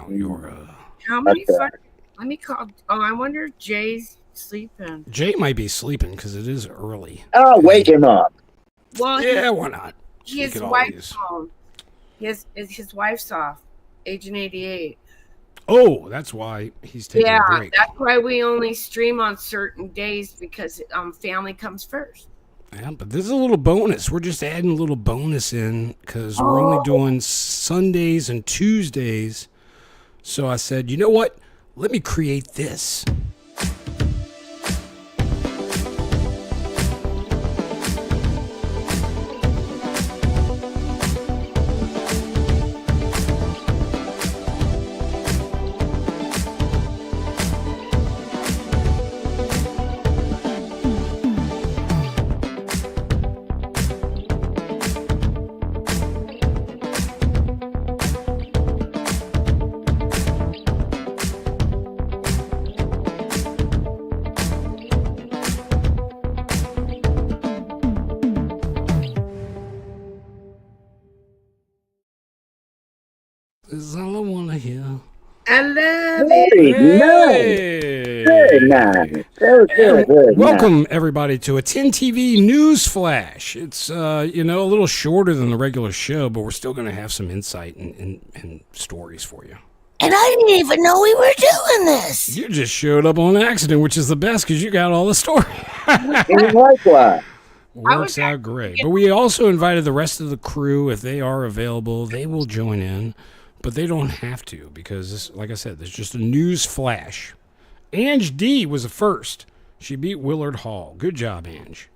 Count Yorga. How many fun? Let me call. Oh, I wonder if Jay's sleeping. Jay might be sleeping because it is early. I'll wake him up. Well, Yeah, why not? his wife's home. His wife's off, Agent 88. Oh, that's why he's taking a break. That's why we only stream on certain days because family comes first. Yeah, but this is a little bonus. We're just adding a little bonus in because we're only doing Sundays and Tuesdays. So I said, you know what? Let me create this. This is all I want to hear. I love Very it. nice. Very nice. Very Welcome, everybody, to a 10 TV news flash. It's, a little shorter than the regular show, but we're still going to have some insight and stories for you. And I didn't even know we were doing this. You just showed up on accident, which is the best because you got all the story. Likewise. Works out great. But we also invited the rest of the crew. If they are available, they will join in. But they don't have to because, this, like I said, there's just a news flash. Ange D was the first. She beat Willard Hall. Good job, Ange.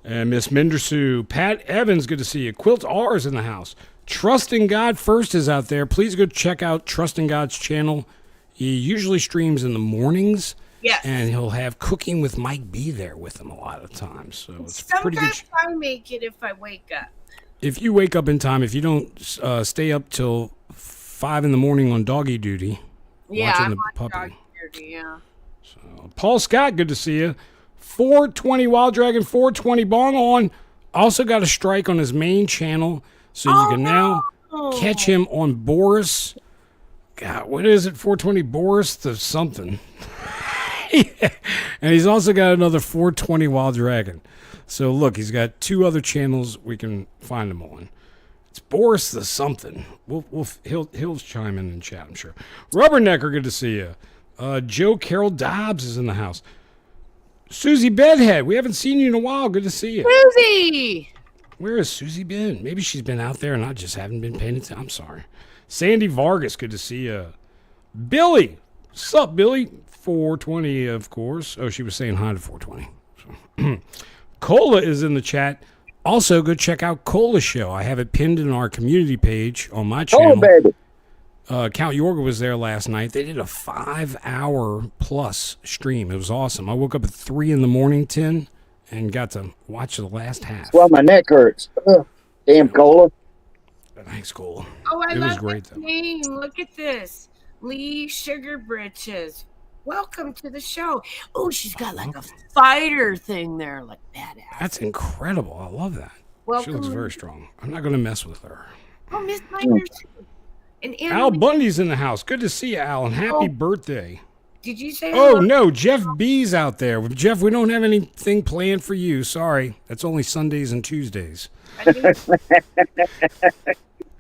And Miss Mendersu. Pat Evans, good to see you. Quilt R is in the house. Trusting God First is out there. Please go check out Trusting God's channel. He usually streams in the mornings. Yes. And he'll have Cooking with Mike B there with him a lot of times. So it's pretty good. Sometimes I make it if I wake up. If you wake up in time, if you don't stay up till 5 in the morning on doggy duty, watching the puppy. Doggy duty, yeah. So, Paul Scott, good to see you. 420 Wild Dragon, 420 Bong on. Also got a strike on his main channel, so you can now catch him on Boris. God, what is it? 420 Boris the something. And he's also got another 420 Wild Dragon. So look, he's got 2 other channels we can find him on. It's Boris the something. He'll chime in chat, I'm sure. Rubbernecker, good to see you. Joe Carroll Dobbs is in the house. Susie Bedhead, we haven't seen you in a while. Good to see you. Susie! Where has Susie been? Maybe she's been out there and I just haven't been paying attention. I'm sorry. Sandy Vargas, good to see you. Billy, what's up, Billy? 420, of course. Oh, she was saying hi to 420. So. Cola is in the chat. Also, go check out Cola's show. I have it pinned in our community page on my channel. Oh, baby. Count Yorga was there last night. They did a 5-hour plus stream. It was awesome. I woke up at 3 in the morning, 10, and got to watch the last half. Well, my neck hurts. Damn cola. Thanks, Cola. Oh, I It was love great, that though. name. Look at this. Lee Sugar Britches. Welcome to the show. Oh, she's got like a fighter thing there, like badass. That's incredible. I love that. Welcome. She looks very strong. I'm not going to mess with her. Oh, Miss Miners. And Al Bundy's in the house. Good to see you, Al, and happy birthday. Did you say Oh, hello? no, Jeff B's out there. Jeff, we don't have anything planned for you. Sorry. That's only Sundays and Tuesdays.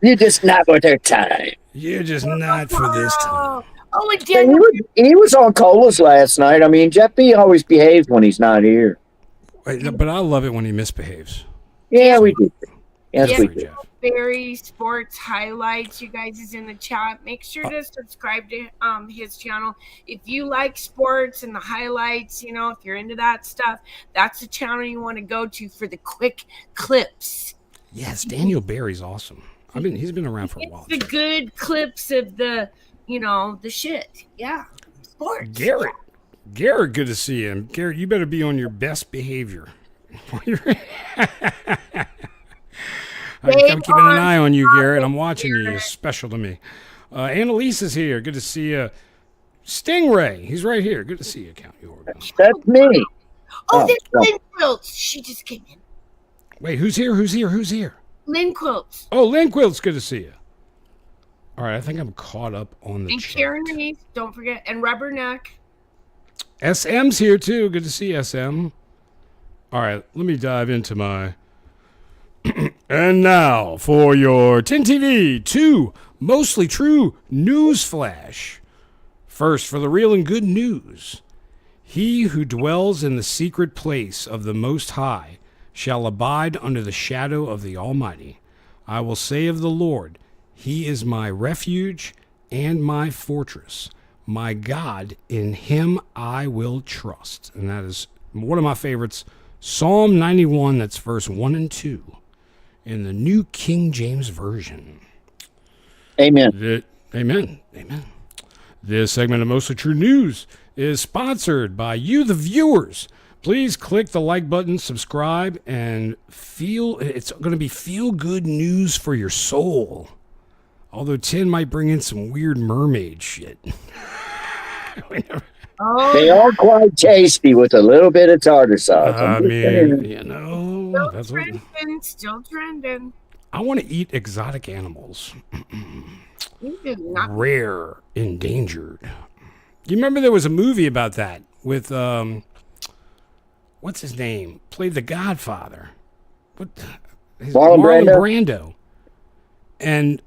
You're just not with their time. You're just not for this time. Oh, and Hey, Daniel. he was on colas last night. I mean, Jeff B always behaves when he's not here. But I love it when he misbehaves. Yeah, we do. Yes, Yeah. we do. Berry Sports Highlights, you guys is in the chat. Make sure to subscribe to his channel. If you like sports and the highlights, if you're into that stuff, that's the channel you want to go to for the quick clips. Yes, Daniel Barry's awesome. He's been around for a while. The good clips of the shit. Yeah. Sports. Garrett, good to see you. Garrett, you better be on your best behavior. I'm keeping an eye on you, Garrett. I'm watching you. You're special to me. Annalise is here. Good to see you. Stingray, he's right here. Good to see you, Count Yorga. That's me. Oh, there's Lynn Quilts. She just came in. Wait, who's here? Lynn Quilts. Oh, Lynn Quilts, good to see you. All right, I think I'm caught up on the And chat. Karen Reese, don't forget, and Rubberneck. SM's here too. Good to see SM. All right, let me dive into my. And now for your 10 TV 2 mostly true news flash. First, for the real and good news. He who dwells in the secret place of the Most High shall abide under the shadow of the Almighty. I will say of the Lord, He is my refuge and my fortress. My God, in Him I will trust. And that is one of my favorites. Psalm 91, that's verse 1 and 2 in the New King James Version. Amen. Amen. Amen. This segment of Mostly True News is sponsored by you, the viewers. Please click the like button, subscribe, and it's going to be feel-good news for your soul. Although 10 might bring in some weird mermaid shit. They are quite tasty with a little bit of tartar sauce. I mean, you know, Still trending. I want to eat exotic animals. You do not. Rare, endangered. You remember there was a movie about that with, what's his name? Played the Godfather. Marlon Brando. And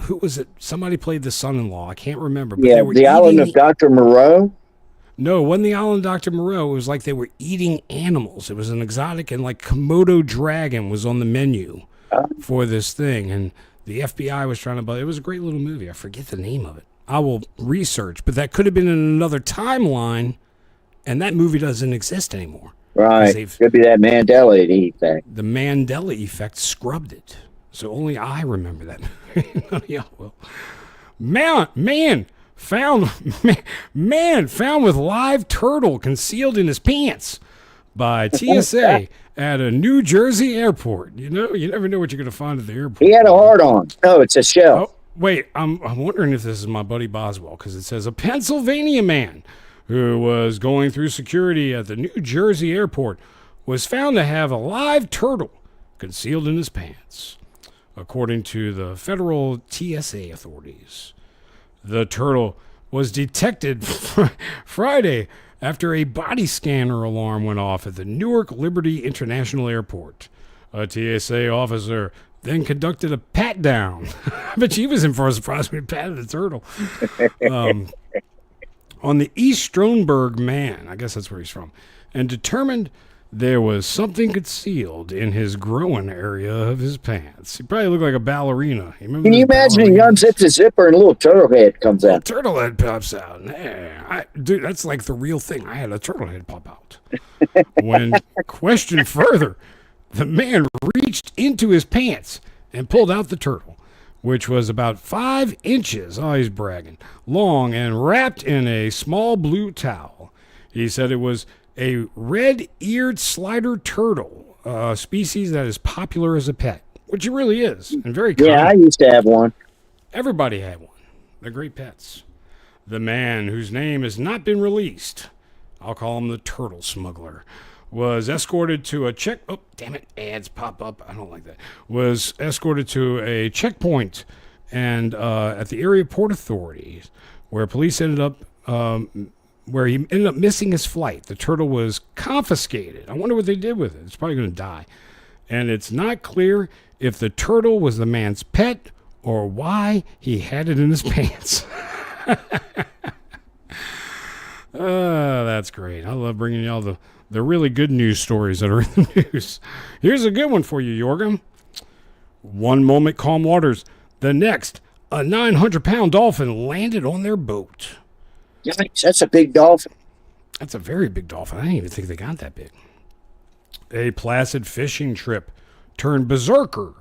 who was it? Somebody played the son-in-law. I can't remember. But yeah, the island of Dr. Moreau. No, it wasn't the island of Dr. Moreau. It was like they were eating animals. It was an exotic, and like Komodo dragon was on the menu for this thing. And the FBI was trying to, it was a great little movie. I forget the name of it. I will research, but that could have been in another timeline, and that movie doesn't exist anymore. Right. Could be that Mandela effect. The Mandela effect scrubbed it. So only I remember that movie. Yeah, well. Man found with live turtle concealed in his pants by TSA at a New Jersey airport. You know, you never know what you're going to find at the airport. He had a heart on. No, it's a shell. Oh, wait, I'm wondering if this is my buddy Boswell, because it says a Pennsylvania man who was going through security at the New Jersey airport was found to have a live turtle concealed in his pants, according to the federal TSA authorities. The turtle was detected Friday after a body scanner alarm went off at the Newark Liberty International Airport. A TSA officer then conducted a pat-down. I bet he was in for a surprise when he patted the turtle. On the East Stroudsburg man, I guess that's where he's from, and determined there was something concealed in his groin area of his pants. He probably looked like a ballerina. Can you imagine he unzips his zipper and a little turtle head comes out? Turtle head pops out. Yeah, dude, that's like the real thing. I had a turtle head pop out. When questioned further, the man reached into his pants and pulled out the turtle, which was about 5 inches, he's bragging, long and wrapped in a small blue towel. He said it was a red-eared slider turtle, a species that is popular as a pet, which it really is, and very common. Yeah, I used to have one. Everybody had one. They're great pets. The man, whose name has not been released, I'll call him the turtle smuggler, was escorted to a ads pop up. I don't like that. Was escorted to a checkpoint and at the area port authorities, where police ended up where he ended up missing his flight. The turtle was confiscated. I wonder what they did with it. It's probably going to die. And it's not clear if the turtle was the man's pet or why he had it in his pants. That's great. I love bringing y'all the really good news stories that are in the news. Here's a good one for you, Jorgen. One moment, calm waters. The next, a 900-pound dolphin landed on their boat. Yikes, that's a big dolphin. That's a very big dolphin. I didn't even think they got that big. A placid fishing trip turned berserker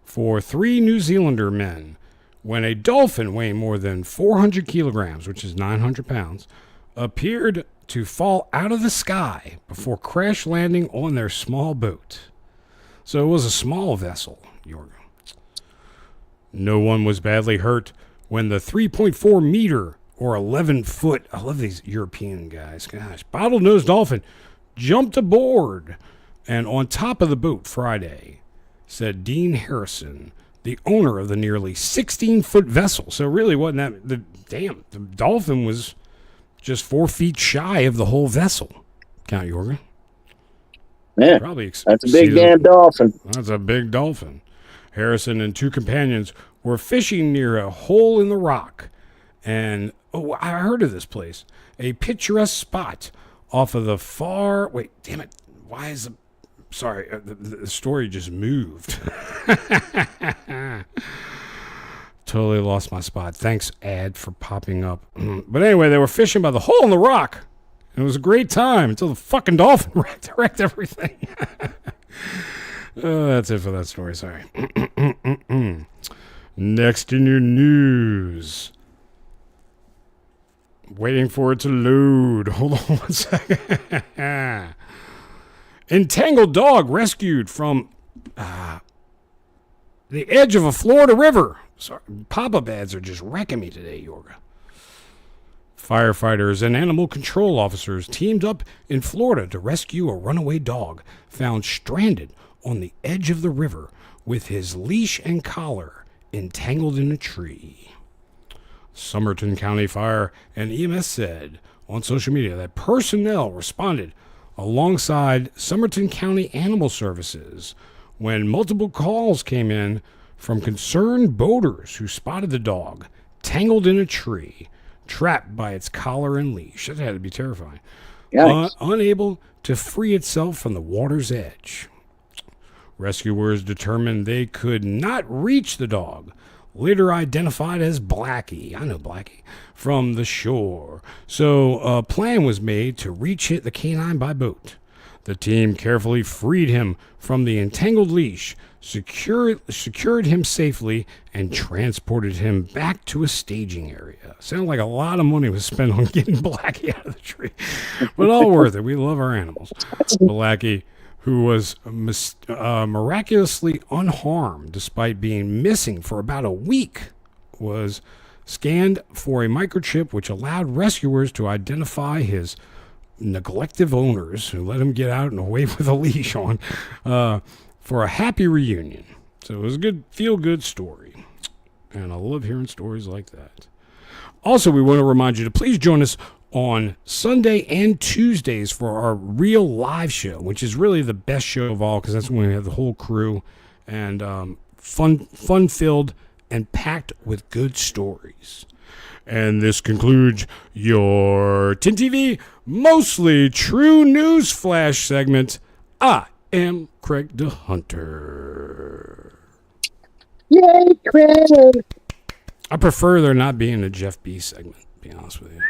for 3 New Zealander men when a dolphin weighing more than 400 kilograms, which is 900 pounds, appeared to fall out of the sky before crash landing on their small boat. So it was a small vessel, Jorgen. No one was badly hurt when the 3.4 meter or 11 foot, I love these European guys, gosh, bottlenose dolphin jumped aboard and on top of the boat Friday, said Dean Harrison, the owner of the nearly 16-foot vessel. So really wasn't that the dolphin was just 4 feet shy of the whole vessel. Count Yorga. Yeah, Probably that's a big damn dolphin. That's a big dolphin. Harrison and 2 companions were fishing near a hole in the rock. And, I heard of this place. A picturesque spot off of the far... Wait, damn it. Why is the... Sorry, the story just moved. Totally lost my spot. Thanks, ad, for popping up. But anyway, they were fishing by the hole in the rock. It was a great time until the fucking dolphin wrecked everything. That's it for that story. Sorry. Next in your news. Waiting for it to load. Hold on one second. Entangled dog rescued from the edge of a Florida river. Sorry, pop-up ads are just wrecking me today, Yorga. Firefighters and animal control officers teamed up in Florida to rescue a runaway dog found stranded on the edge of the river with his leash and collar entangled in a tree. Somerton County Fire and EMS said on social media that personnel responded alongside Somerton County Animal Services when multiple calls came in from concerned boaters who spotted the dog tangled in a tree, trapped by its collar and leash. That had to be terrifying. Unable to free itself from the water's edge. Rescuers determined they could not reach the dog, later identified as Blackie. I know Blackie. From the shore. So a plan was made to reach the canine by boat. The team carefully freed him from the entangled leash, secured him safely, and transported him back to a staging area. Sounded like a lot of money was spent on getting Blackie out of the tree. But all worth it. We love our animals. Blackie, who was miraculously unharmed despite being missing for about a week, was scanned for a microchip which allowed rescuers to identify his neglective owners who let him get out and away with a leash on for a happy reunion. So it was a good, feel-good story. And I love hearing stories like that. Also, we want to remind you to please join us on Sunday and Tuesdays for our real live show, which is really the best show of all because that's when we have the whole crew and fun-filled and packed with good stories. And this concludes your Tin TV Mostly True News Flash segment. I am Craig the Hunter. Yay, Craig! I prefer there not being a Jeff B segment, to be honest with you.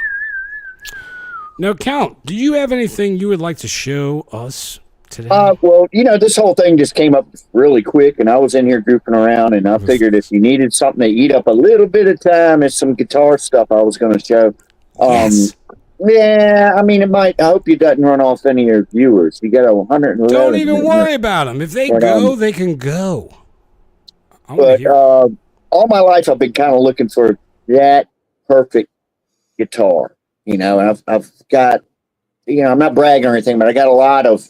Now, Count, do you have anything you would like to show us today? Well, this whole thing just came up really quick, and I was in here goofing around, and I figured if you needed something to eat up a little bit of time, it's some guitar stuff I was going to show. Yes. Yeah, I mean, it might. I hope it doesn't run off any of your viewers. You got 111. Don't even worry about them. If they go, they can go. But all my life, I've been kind of looking for that perfect guitar. And I've got, I'm not bragging or anything, but I got a lot of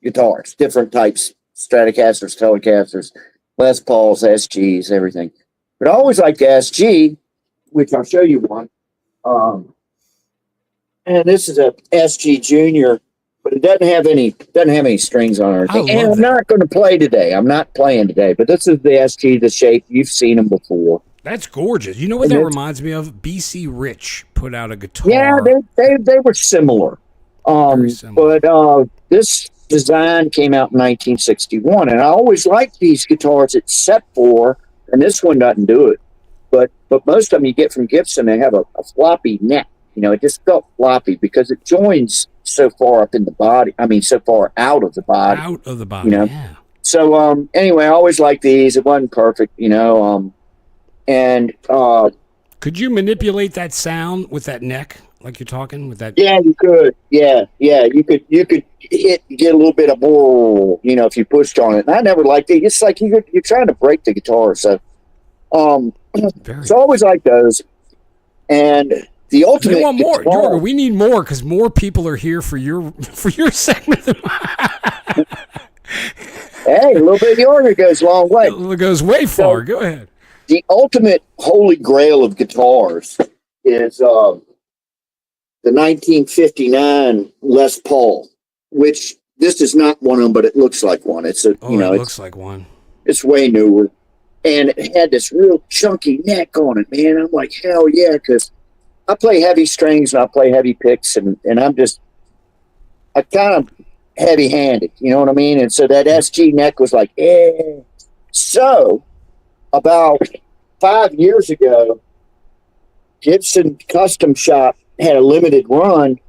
guitars, different types, Stratocasters, Telecasters, Les Pauls, SGs, everything. But I always liked the SG, which I'll show you one. And this is a SG Junior, but it doesn't have any strings on it. And I'm not going to play today. I'm not playing today, but this is the SG, the shape. You've seen them before. That's gorgeous. You know what that reminds me of? BC Rich put out a guitar. Yeah, they were similar. But this design came out in 1961, and I always liked these guitars except for, and this one doesn't do it, but most of them you get from Gibson, they have a floppy neck. It just felt floppy because it joins so far up in the body. I mean, so far out of the body. Out of the body, yeah. So, anyway, I always liked these. It wasn't perfect, and could you manipulate that sound with that neck, like you're talking with that? Yeah, you could. Yeah, you could get a little bit of more, if you pushed on it. And I never liked it. It's like you're trying to break the guitar. So, so I always like those. And the ultimate. We want more, Jorga. We need more because more people are here for your segment. Hey, a little bit of yogurt goes a long way. It goes way far. Go ahead. The ultimate holy grail of guitars is the 1959 Les Paul, which this is not one of them, but it looks like one. It's a, it looks like one. It's way newer, and it had this real chunky neck on it, man. I'm like, hell yeah, because I play heavy strings and I play heavy picks, and I kind of heavy-handed, you know what I mean? And so that SG neck was like, eh. So about 5 years ago, Gibson Custom Shop had a limited run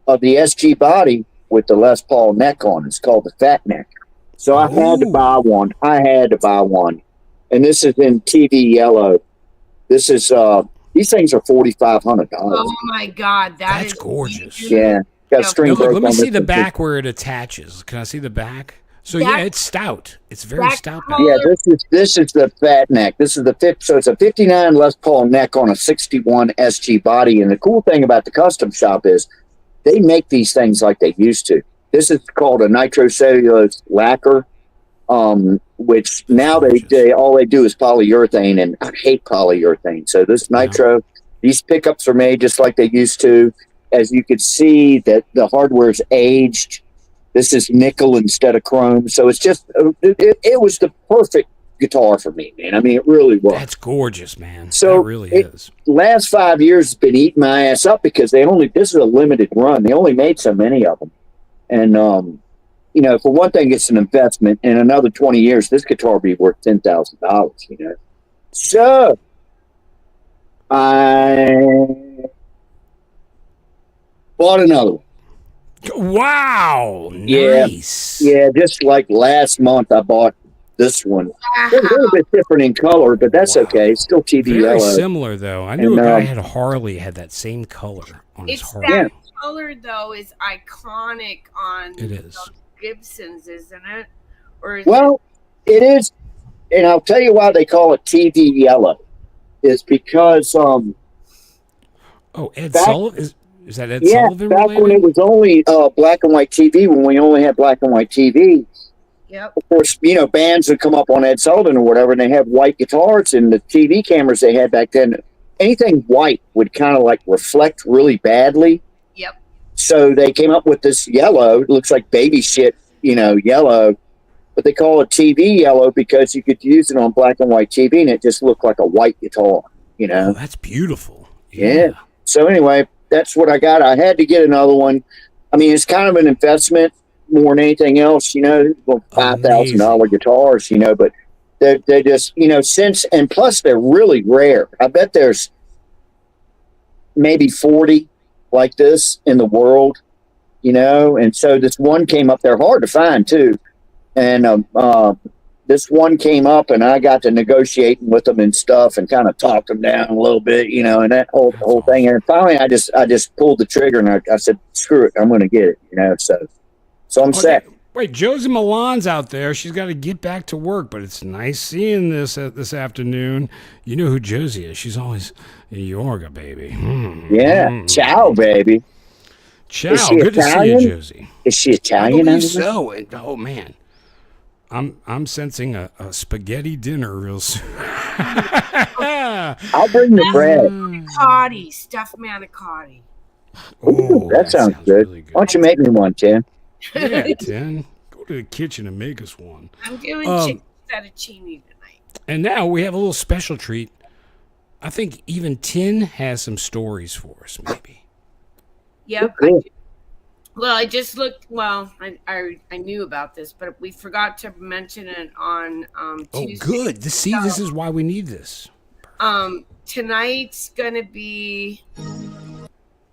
of the SG body with the Les Paul neck on. It's called the Fat Neck. So I had to buy one. And this is in TV yellow. This is these things are $4,500. Oh my God, that's gorgeous. Yeah. Got string. Look, let me see the back where it attaches. Can I see the back? So it's stout. It's very stout. Yeah, this is the Fat Neck. This is so it's a 59 Les Paul neck on a 61 SG body. And the cool thing about the custom shop is they make these things like they used to. This is called a nitrocellulose lacquer, which now they all they do is polyurethane, and I hate polyurethane. So this nitro, these pickups are made just like they used to. As you can see, that the hardware's aged. This is nickel instead of chrome. So it's just, it was the perfect guitar for me, man. I mean, it really was. That's gorgeous, man. So it really is. Last 5 years has been eating my ass up because this is a limited run. They only made so many of them. And, for one thing, it's an investment. In another 20 years, this guitar will be worth $10,000, So I bought another one. Wow. Nice. Yeah, just like last month I bought this one. It's a little bit different in color, but that's okay. It's still TV Very yellow. Similar though. I knew a guy had a Harley had that same color on his Harley. That color though is iconic on those Gibsons, isn't it? It is, and I'll tell you why they call it TV yellow. Is because Ed Sullivan is that Ed Sullivan? Back related? when it was only black and white TV, when we only had black and white TV. Yep. Of course, bands would come up on Ed Sullivan or whatever, and they have white guitars, and the TV cameras they had back then, anything white would kind of like reflect really badly. Yep. So they came up with this yellow. It looks like baby shit, yellow, but they call it TV yellow because you could use it on black and white TV, and it just looked like a white guitar. Oh, that's beautiful. Yeah. So anyway, that's what I got. I had to get another one. I mean, it's kind of an investment more than anything else, $5,000 guitars, but they just, and plus they're really rare. I bet there's maybe 40 like this in the world, and so this one came up. They're hard to find too. And this one came up, and I got to negotiating with them and stuff, and kind of talked them down a little bit, and that whole thing. And finally, I just pulled the trigger, and I said, "Screw it, I'm going to get it," So I'm set. Wait, Josie Milan's out there. She's got to get back to work, but it's nice seeing this afternoon. You know who Josie is? She's always Yorga, baby. Ciao, baby. Ciao. Good to see you, Josie. Is she Italian? I believe so. Oh man. I'm sensing a spaghetti dinner real soon. I'll bring the bread. Manicotti, stuffed manicotti. Oh, that sounds good. Really good. Why don't you make me one, Tim? Yeah, Tim. Go to the kitchen and make us one. I'm doing chicken fettuccine tonight. And now we have a little special treat. I think even Tin has some stories for us, maybe. Yep. I just looked. Well, I knew about this, but we forgot to mention it on Tuesday. Oh, good. This is why we need this. Tonight's gonna be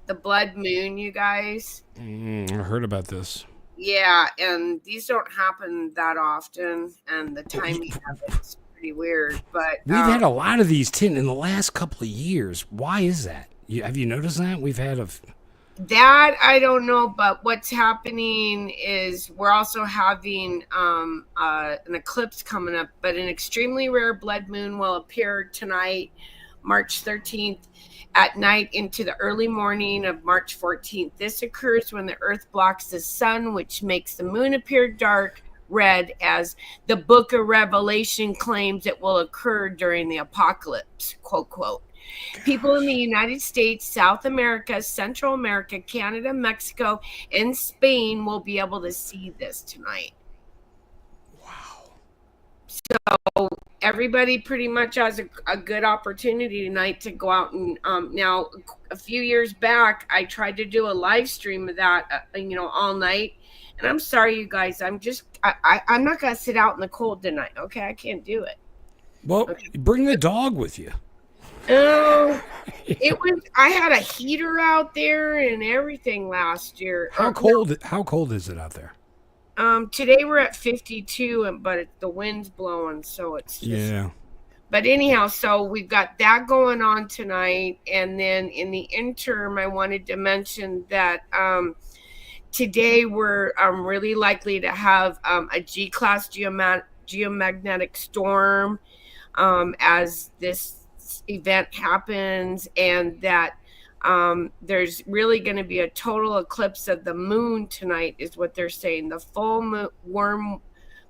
the blood moon, you guys. I heard about this. Yeah, and these don't happen that often, and the timing of it's pretty weird. But we've had a lot of these, Tin, in the last couple of years. Why is that? Have you noticed that? We've had that I don't know, but what's happening is we're also having an eclipse coming up, but an extremely rare blood moon will appear tonight, March 13th, at night into the early morning of March 14th. This occurs when the Earth blocks the sun, which makes the moon appear dark read as the book of Revelation claims it will occur during the apocalypse, quote, quote. People in the United States, South America, Central America, Canada, Mexico, and Spain will be able to see this tonight. Wow. So everybody pretty much has a good opportunity tonight to go out and now a few years back I tried to do a live stream of that all night, and I'm sorry you guys, I'm not gonna sit out in the cold tonight. Okay, I can't do it. Well, bring the dog with you. Oh, I had a heater out there and everything last year. How cold is it out there? Today we're at 52, but the wind's blowing, so it's just, yeah. But anyhow, so we've got that going on tonight, and then in the interim, I wanted to mention that today we're really likely to have a G-class geomagnetic storm as this event happens, and that there's really going to be a total eclipse of the moon tonight, is what they're saying. The full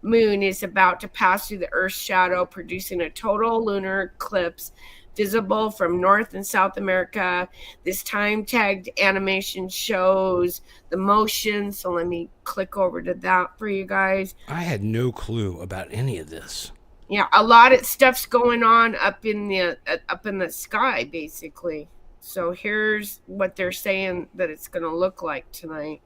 moon is about to pass through the Earth's shadow, producing a total lunar eclipse visible from North and South America. This time-tagged animation shows the motion. So let me click over to that for you guys. I had no clue about any of this. Yeah, a lot of stuff's going on up in the sky, basically. So here's what they're saying that it's going to look like tonight.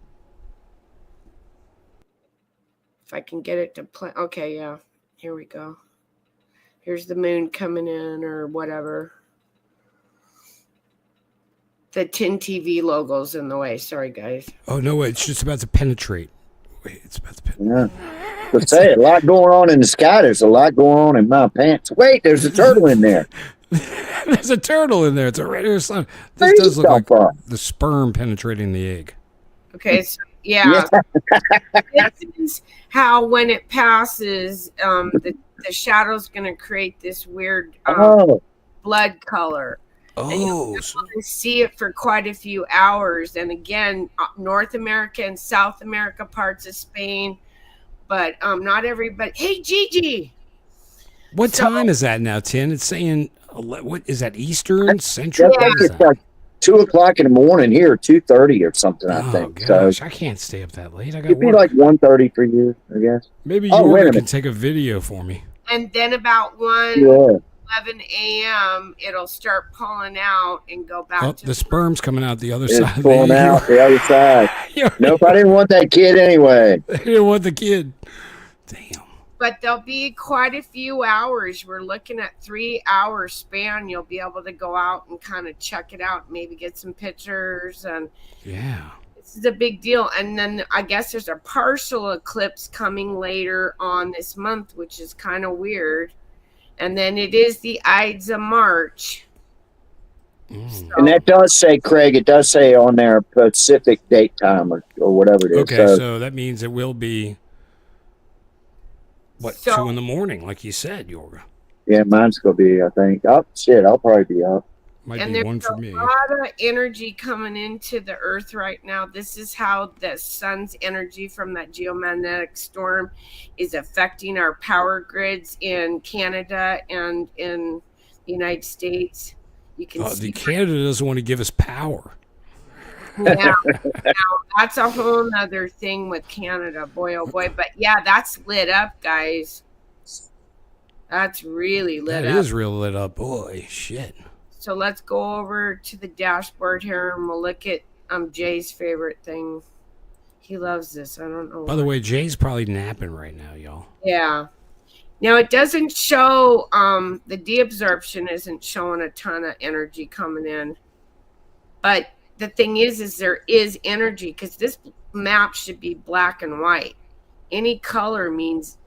If I can get it to play. Okay, yeah. Here we go. Here's the moon coming in or whatever. The Tin TV logo's in the way. Sorry, guys. Oh, no, it's just about to penetrate. Wait, it's about to penetrate. Yeah. But say, a lot going on in the sky. There's a lot going on in my pants. Wait, there's a turtle in there. There's a turtle in there. It's a regular sun. This does look like the sperm penetrating the egg. Okay, so yeah. This is how when it passes, the shadow's going to create this weird blood color. And you'll be able to see it for quite a few hours. And again, North America and South America, parts of Spain, but not everybody. Hey, Gigi. What time is that now, Tin? It's saying, what is that, Eastern, Central? I think it's like 2 o'clock in the morning here, 2:30 or something, I think. Gosh, so I can't stay up that late. I got it'd be like 1:30 for you, I guess. Maybe you can take a video for me. And then about 11 a.m., it'll start pulling out and go back to the sperm's coming out the other it's side. Pulling out the other side. Nope, I didn't want that kid anyway. I didn't want the kid. Damn. But there'll be quite a few hours. We're looking at 3-hour span. You'll be able to go out and kind of check it out, maybe get some pictures. And yeah, this is a big deal. And then I guess there's a partial eclipse coming later on this month, which is kind of weird. And then it is the Ides of March. So, and that does say, Craig, it does say on there Pacific date time or whatever it is. Okay, so that means it will be, 2 in the morning, like you said, Yorga. Yeah, mine's going to be, I think. Oh, shit, I'll probably be up. Might be one for me. There's a lot of energy coming into the Earth right now. This is how the sun's energy from that geomagnetic storm is affecting our power grids in Canada and in the United States. You can see Canada doesn't want to give us power. Yeah, now, that's a whole nother thing with Canada, boy, oh boy. But yeah, that's lit up, guys. That's really lit up. That is real lit up, boy. Shit. So let's go over to the dashboard here and we'll look at Jay's favorite thing. He loves this. I don't know. By the way, Jay's probably napping right now, y'all. Yeah. Now it doesn't show the deabsorption isn't showing a ton of energy coming in. But the thing is there is energy, because this map should be black and white. Any color means,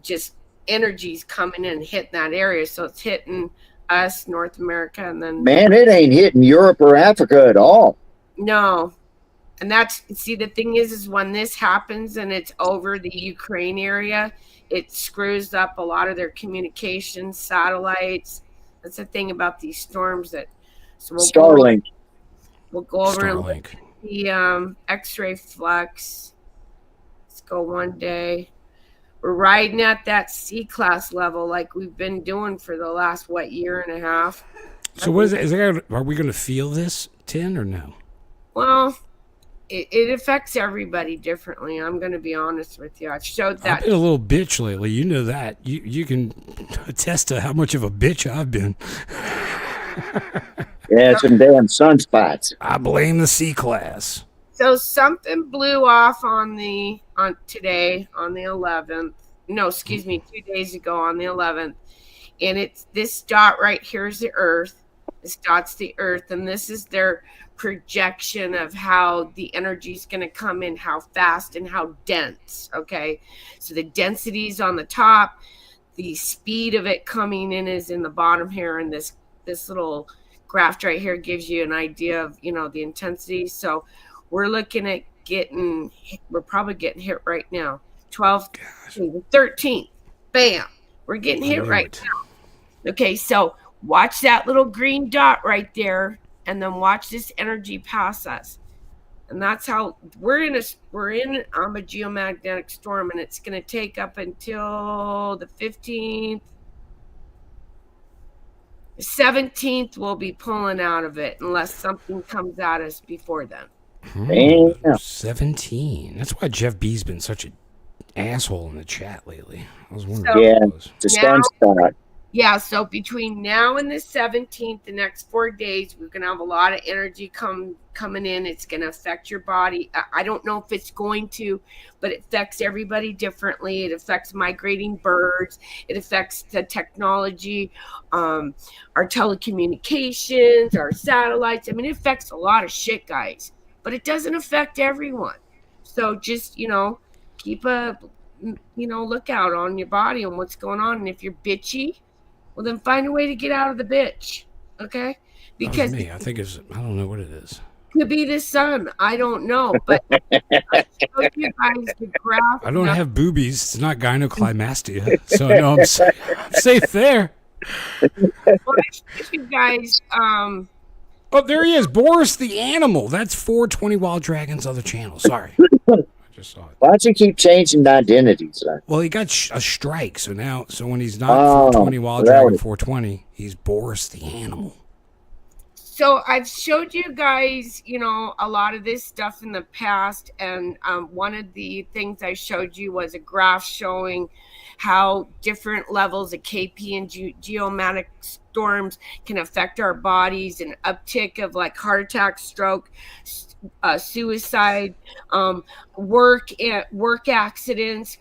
just energy's coming in and hitting that area. So it's hitting us, North America, and then... Man, it ain't hitting Europe or Africa at all. No. And the thing is when this happens and it's over the Ukraine area, it screws up a lot of their communications, satellites. That's the thing about these storms that... So Starlink. We'll go over and look at the X-ray flux. Let's go one day. We're riding at that C class level like we've been doing for the last, year and a half. So what is it? Are we going to feel this 10 or no? Well, it affects everybody differently. I'm going to be honest with you. I've showed that. I've been a little bitch lately. You know that. You can attest to how much of a bitch I've been. Yeah, some damn sunspots. I blame the C class. So something blew off on today on the 11th. No, excuse me, 2 days ago on the 11th. And it's this dot right here is the Earth. This dot's the Earth, and this is their projection of how the energy is going to come in, how fast and how dense. Okay, so the density is on the top, the speed of it coming in is in the bottom here, and this little graph right here gives you an idea of the intensity. So we're looking at we're probably getting hit right now. 12th, 13th, bam, we're getting hit right now. Okay, so watch that little green dot right there, and then watch this energy pass us. And that's how we're in a geomagnetic storm, and it's going to take up until the 15th. The 17th we'll be pulling out of it unless something comes at us before then. 17. That's why Jeff B's been such an asshole in the chat lately. I was wondering. It's a sunspot. Yeah, so between now and the 17th, the next 4 days, we're going to have a lot of energy coming in. It's going to affect your body. I don't know if it's going to, but it affects everybody differently. It affects migrating birds. It affects the technology, our telecommunications, our satellites. I mean, it affects a lot of shit, guys, but it doesn't affect everyone. So just, keep a, lookout on your body and what's going on. And if you're bitchy, well, then find a way to get out of the bitch, okay? Because me. I think I don't know what it is. Could be the sun. I don't know, but I showed you guys the graph. I don't have boobies. It's not gynoclimastia, so no, I'm safe there. Well, I showed you guys. Oh, there he is, Boris the Animal. That's 420 Wild Dragons other channel. Sorry. Saw it. Why don't you keep changing identities? Well, he got a strike, so when he's not 420 Wild Dragon 420, he's Boris the Animal. So I've showed you guys, a lot of this stuff in the past, and one of the things I showed you was a graph showing how different levels of KP and geomagnetic storms can affect our bodies, an uptick of like heart attack, stroke, suicide, work accidents,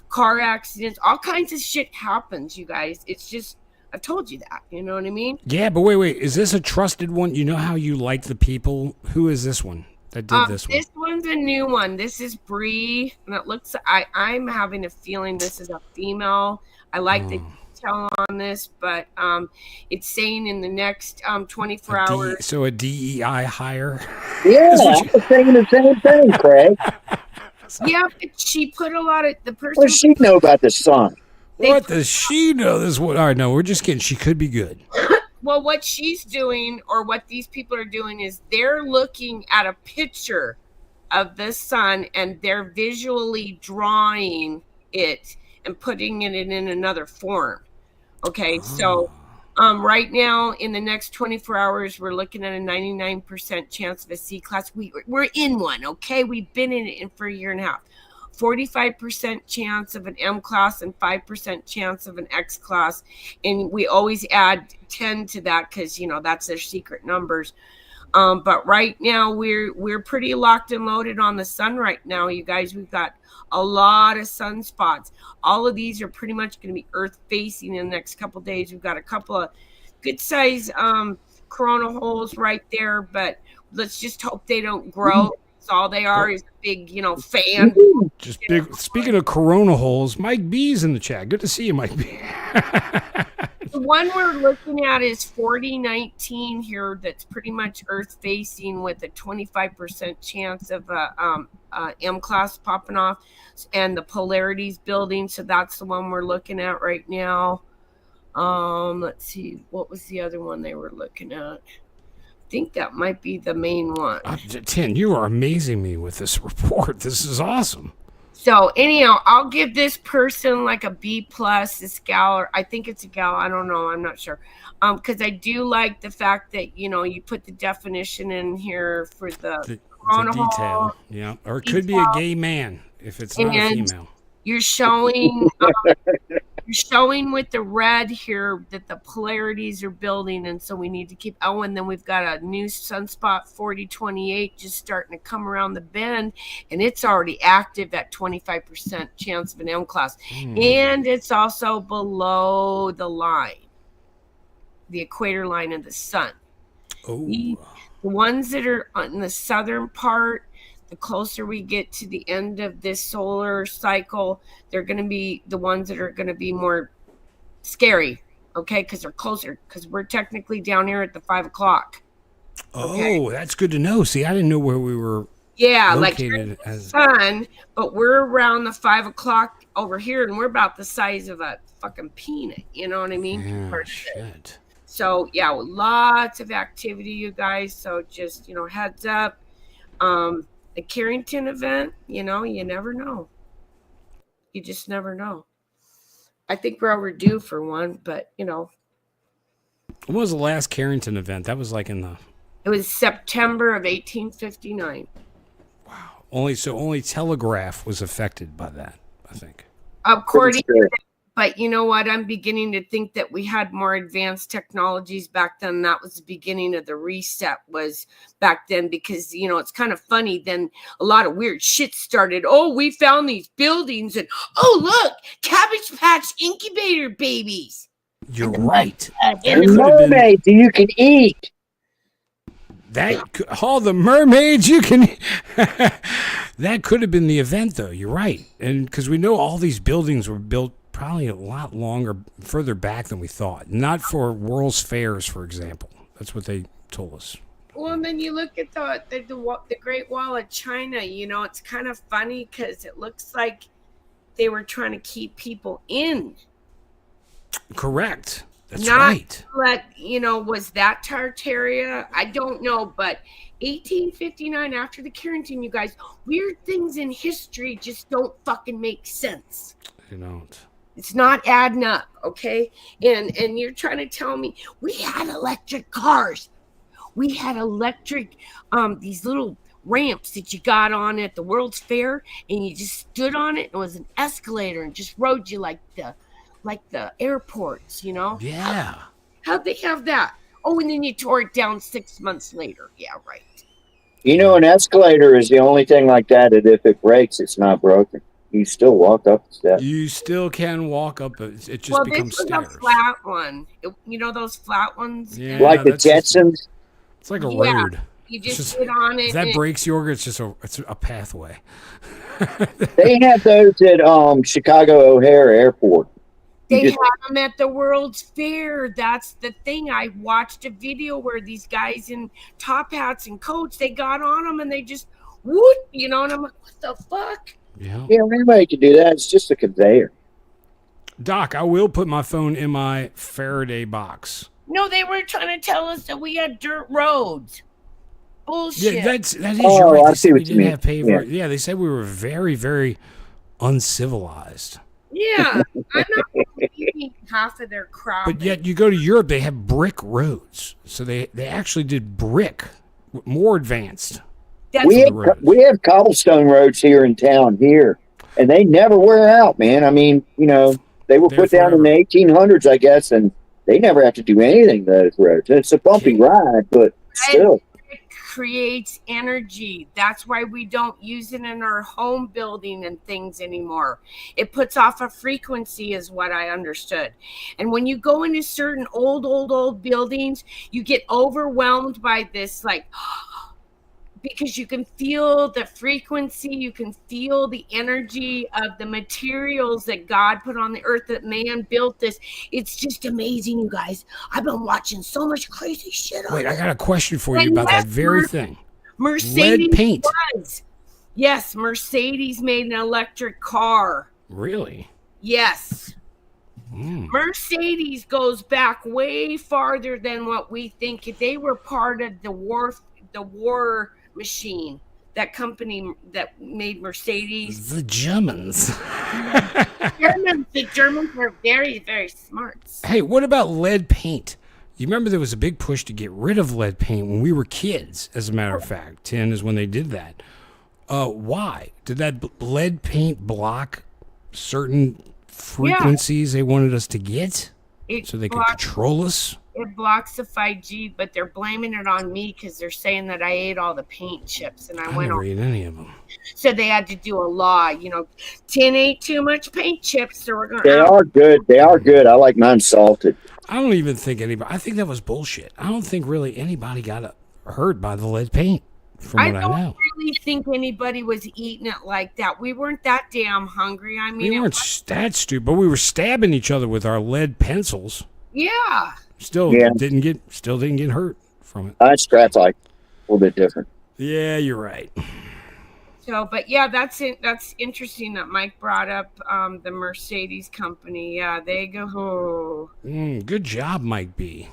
car accidents, all kinds of shit happens, you guys. It's just, I've told you that, you know what I mean? Yeah, but wait, is this a trusted one? You know how you like the people? Who is this one that did this one? This one's a new one. This is Bree, and it looks, I'm having a feeling this is a female. I like the detail on this, but it's saying in the next 24 hours. So a DEI hire? Yeah, I was saying the same thing, Craig. Yeah, but she put a lot of, the person. What does she know about the sun? What does she know? This one? All right, no, we're just kidding. She could be good. Well, what she's doing, or what these people are doing, is they're looking at a picture of the sun and they're visually drawing it and putting it in another form. Okay, so right now in the next 24 hours, we're looking at a 99% chance of a C class. We're in one. Okay, we've been in it for a year and a half. 45% chance of an M class and 5% chance of an X class, and we always add 10 to that because that's their secret numbers. But right now we're pretty locked and loaded on the sun right now, you guys. We've got a lot of sunspots. All of these are pretty much going to be Earth facing in the next couple of days. We've got a couple of good size corona holes right there, but let's just hope they don't grow. All they are is a big, fan. Just big. Speaking of corona holes, Mike B's in the chat. Good to see you, Mike B. The one we're looking at is 4019 here. That's pretty much Earth facing with a 25% chance of a M class popping off, and the polarities building. So that's the one we're looking at right now. Let's see, what was the other one they were looking at? I think that might be the main one. 10, you are amazing me with this report. This is awesome. So anyhow, I'll give this person like a B plus, this gal, or I think it's a gal. I don't know. I'm not sure. Because I do like the fact that, you know, you put the definition in here for the The detail. Yeah. Or it could be a gay man if it's not a female. You're showing you're showing with the red here that the polarities are building, and so we need to keep. Oh, and then we've got a new sunspot 4028 just starting to come around the bend, and it's already active at 25% chance of an M class, and it's also below the line, the equator line of the sun. Oh, the ones that are on the southern part, the closer we get to the end of this solar cycle, they're going to be the ones that are going to be more scary, okay? Because they're closer, because we're technically down here at the 5 o'clock. Okay? Oh, that's good to know. See, I didn't know where we were. Yeah, like the sun, but we're around the 5 o'clock over here, and we're about the size of a fucking peanut. You know what I mean? Yeah, shit. So yeah, lots of activity, you guys. So just, you know, heads up. The Carrington event, you know, you never know. You just never know. I think we're overdue for one, but you know. When was the last Carrington event? That was like in the. It was September of 1859. Wow. Only Telegraph was affected by that, I think. According to, but you know what? I'm beginning to think that we had more advanced technologies back then. That was the beginning of the reset was back then, because, you know, it's kind of funny. Then a lot of weird shit started. Oh, we found these buildings, and oh, look, Cabbage Patch incubator babies. You're right. And mermaids you can eat. All the mermaids you can. That could have been the event, though. You're right, and because we know all these buildings were built probably a lot longer, further back than we thought. Not for World's Fairs, for example. That's what they told us. Well, and then you look at the Great Wall of China. You know, it's kind of funny because it looks like they were trying to keep people in. Correct. That's right. You know, was that Tartaria? I don't know, but 1859, after the Carrington, you guys, weird things in history just don't fucking make sense. They don't. It's not adding up, okay? And you're trying to tell me we had electric cars. We had electric, these little ramps that you got on at the World's Fair, and you just stood on it. It was an escalator and just rode you like the airports, you know? Yeah. How'd they have that? Oh, and then you tore it down 6 months later. Yeah, right. You know, an escalator is the only thing like that if it breaks, it's not broken. You still walk up the steps. You still can walk up. It just becomes stairs. Well, this was a flat one. You know those flat ones? Yeah, like the Jetsons? It's like a road. You just get on it. If that breaks you, it's just a pathway. They have those at Chicago O'Hare Airport. They had them at the World's Fair. That's the thing. I watched a video where these guys in top hats and coats, they got on them and they just, whoop, you know, and I'm like, what the fuck? Yeah, anybody can do that. It's just a conveyor. Doc, I will put my phone in my Faraday box. No, they were trying to tell us that we had dirt roads. Bullshit. Yeah, that is right. I see what you mean. Have paved yeah, they said we were very, very uncivilized. Yeah, I'm not eating half of their crap. But yet you go to Europe, they have brick roads. So they actually did brick, more advanced. We have cobblestone roads here in town and they never wear out, man. I mean, you know, they were put down in the 1800s, I guess, and they never have to do anything to those roads. It's a bumpy ride, but still. It creates energy. That's why we don't use it in our home building and things anymore. It puts off a frequency is what I understood. And when you go into certain old buildings, you get overwhelmed by this, like, because you can feel the frequency, you can feel the energy of the materials that God put on the earth, that man built this. It's just amazing, you guys. I've been watching so much crazy shit. Wait, I got a question for you about that very thing. Mercedes lead paint. Yes, Mercedes made an electric car. Really? Yes. Mercedes goes back way farther than what we think. They were part of the war machine. that company that made Mercedes. The Germans. The Germans were very, very smart. Hey, what about lead paint? You remember there was a big push to get rid of lead paint when we were kids, as a matter of fact. 10 is when they did that. Why? Did that lead paint block certain frequencies they wanted us to get? So they could control us? It blocks the 5G, but they're blaming it on me because they're saying that I ate all the paint chips and I went never ate any of them. So they had to do a law. 10 ate too much paint chips, so we're going to... They are good. They are good. I like mine salted. I don't even think anybody... I think that was bullshit. I don't think really anybody got hurt by the lead paint, from what I know. I don't really think anybody was eating it like that. We weren't that damn hungry. I mean... We weren't that stupid, but we were stabbing each other with our lead pencils. Yeah. Still didn't get hurt from it. I scratch like a little bit different. Yeah, you're right. So, but yeah, that's it. That's interesting that Mike brought up the Mercedes company. Yeah, they go. Good job, Mike B.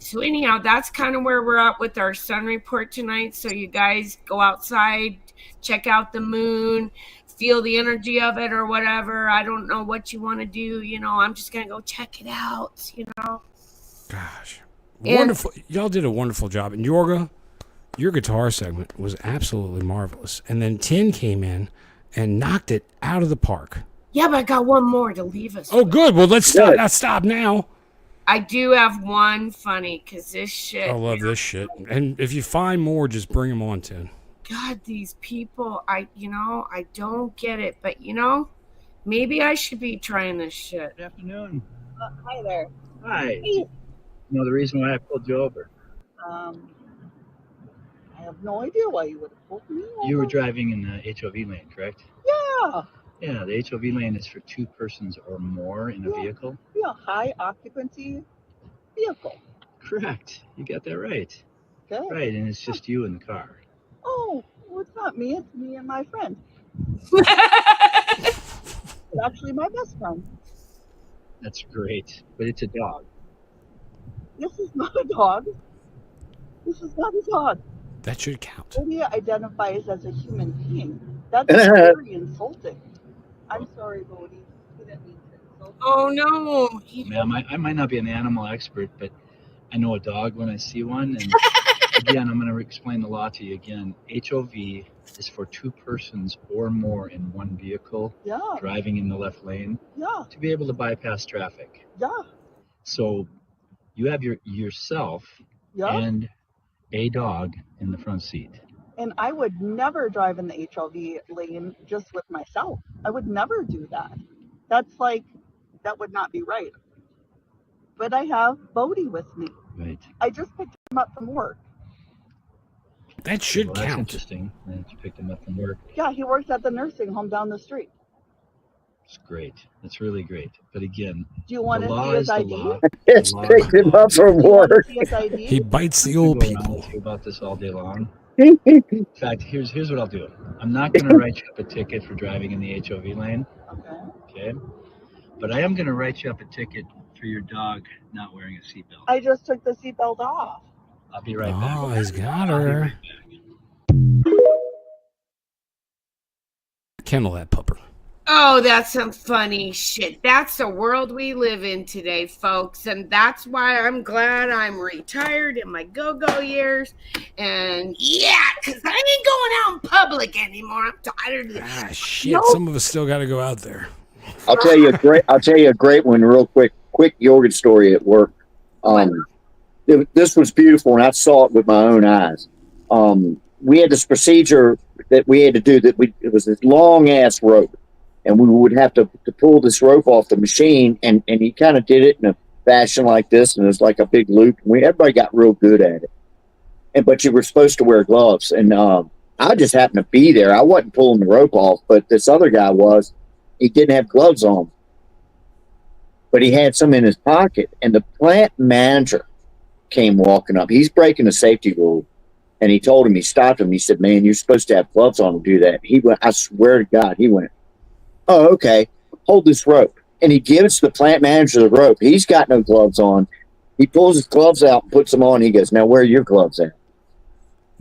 So anyhow, that's kind of where we're at with our sun report tonight. So you guys go outside, check out the moon, feel the energy of it or whatever. I don't know what you want to do. I'm just going to go check it out, Gosh. Wonderful. Y'all did a wonderful job. And Yorga, your guitar segment was absolutely marvelous. And then 10 came in and knocked it out of the park. Yeah, but I got one more to leave us. Oh, good. Well, let's stop. Let's stop now. I do have one funny because this shit. I love this shit. And if you find more, just bring them on, 10. God, these people, I don't get it. But, maybe I should be trying this shit. Good afternoon. Hi there. Hi. The reason why I pulled you over. I have no idea why you would have pulled me over. You were driving in the HOV lane, correct? Yeah. Yeah, the HOV lane is for 2 persons or more in a vehicle. Yeah, high occupancy vehicle. Correct. You got that right. Okay. Right, and it's just you in the car. Oh, well, it's not me. It's me and my friend. It's actually my best friend. That's great, but it's a dog. This is not a dog. This is not a dog. That should count. Bodhi identifies as a human being. That's very insulting. I'm sorry, Bodhi. You didn't mean to insult me. Oh, no. Ma'am, I might not be an animal expert, but I know a dog when I see one. And again, I'm going to explain the law to you again. HOV is for 2 persons or more in one vehicle driving in the left lane to be able to bypass traffic. Yeah. So you have yourself and a dog in the front seat. And I would never drive in the HOV lane just with myself. I would never do that. That would not be right. But I have Bodhi with me. Right. I just picked him up from work. That should count. That's interesting that you picked him up from work. Yeah, he works at the nursing home down the street. It's great. That's really great. But again, do you want to see his ID? It's picked him up from work. He bites the old people. I'll about this all day long. In fact, here's what I'll do. I'm not going to write you up a ticket for driving in the HOV lane. Okay. But I am going to write you up a ticket for your dog not wearing a seatbelt. I just took the seatbelt off. I'll be right back. Oh, he's got her. Kennel that pupper. Oh, that's some funny shit. That's the world we live in today, folks. And that's why I'm glad I'm retired in my go-go years. And yeah, because I ain't going out in public anymore. I'm tired of this. Ah, shit. Some of us still got to go out there. I'll tell you a great one real quick. Quick Jorgen story at work. This was beautiful, and I saw it with my own eyes. We had this procedure that we had to do it was this long-ass rope. And we would have to pull this rope off the machine, and he kind of did it in a fashion like this, and it was like a big loop. Everybody got real good at it. But you were supposed to wear gloves, and I just happened to be there. I wasn't pulling the rope off, but this other guy was. He didn't have gloves on, but he had some in his pocket. And the plant manager came walking up. He's breaking the safety rule, and he told him, he stopped him. He said, "Man, you're supposed to have gloves on to do that." He went. I swear to God, he went, "Oh, okay. Hold this rope." And he gives the plant manager the rope. He's got no gloves on. He pulls his gloves out and puts them on. He goes, "Now, where are your gloves at?"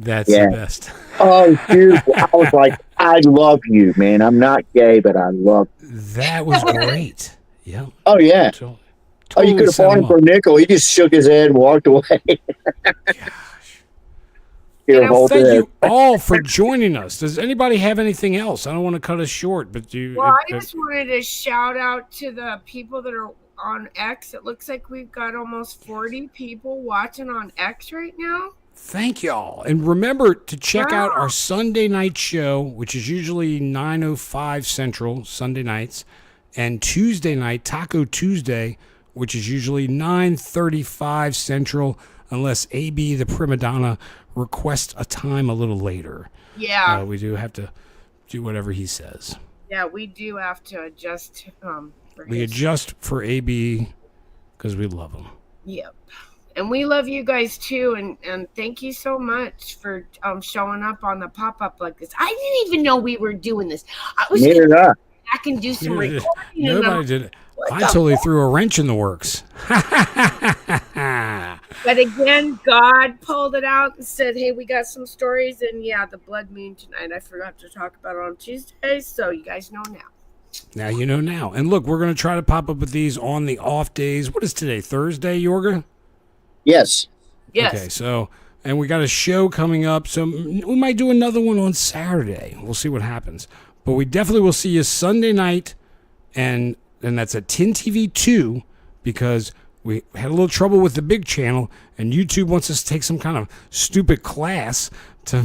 That's the best. Oh, dude, I was like, I love you, man. I'm not gay, but I love you. That was great. Yeah. Oh, yeah. Totally You could have set bought him him for a up. nickel. He just shook his head and walked away. Gosh. Here, know, hold Thank this. you all for joining us. Does anybody have anything else? I don't want to cut us short, but do you? Well, I just wanted to shout out to the people that are on X. It looks like we've got almost 40 people watching on X right now. Thank y'all. And remember to check out our Sunday night show, which is usually 9:05 Central, Sunday nights, and Tuesday night, Taco Tuesday, which is usually 9:35 Central, unless AB, the prima donna, requests a time a little later. Yeah. We do have to do whatever he says. Yeah, we do have to adjust. We adjust for AB because we love him. Yep. And we love you guys too, and thank you so much for showing up on the pop-up like this. I didn't even know we were doing this. I was going to go back and do some recording. Nobody did it. I totally threw a wrench in the works. But again, God pulled it out and said, hey, we got some stories. And yeah, the blood moon tonight. I forgot to talk about it on Tuesday, so you guys know now. Now you know now. And look, we're going to try to pop up with these on the off days. What is today, Thursday, Yorga? Yes. Okay, so, and we got a show coming up, so we might do another one on Saturday. We'll see what happens. But we definitely will see you Sunday night, and that's at 10 TV 2, because we had a little trouble with the big channel, and YouTube wants us to take some kind of stupid class to...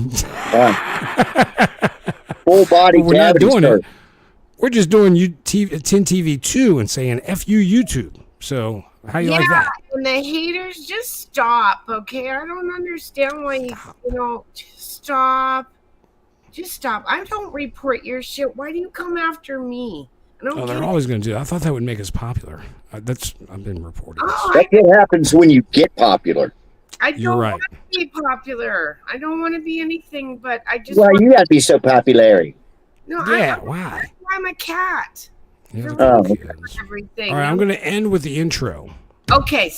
Full body we're not cavity doing search. it. We're just doing 10 TV 2 and saying, F you, YouTube. So... How you like that? And the haters, just stop, okay? I don't understand why just stop. Just stop. I don't report your shit. Why do you come after me? I don't they're always going to do that. I thought that would make us popular. I've been reporting. That's what happens when you get popular. I don't want to be popular. I don't want to be anything, but I just. Well, you got to be so popular. No, why? I'm a cat. Everything. All right, I'm going to end with the intro. Okay.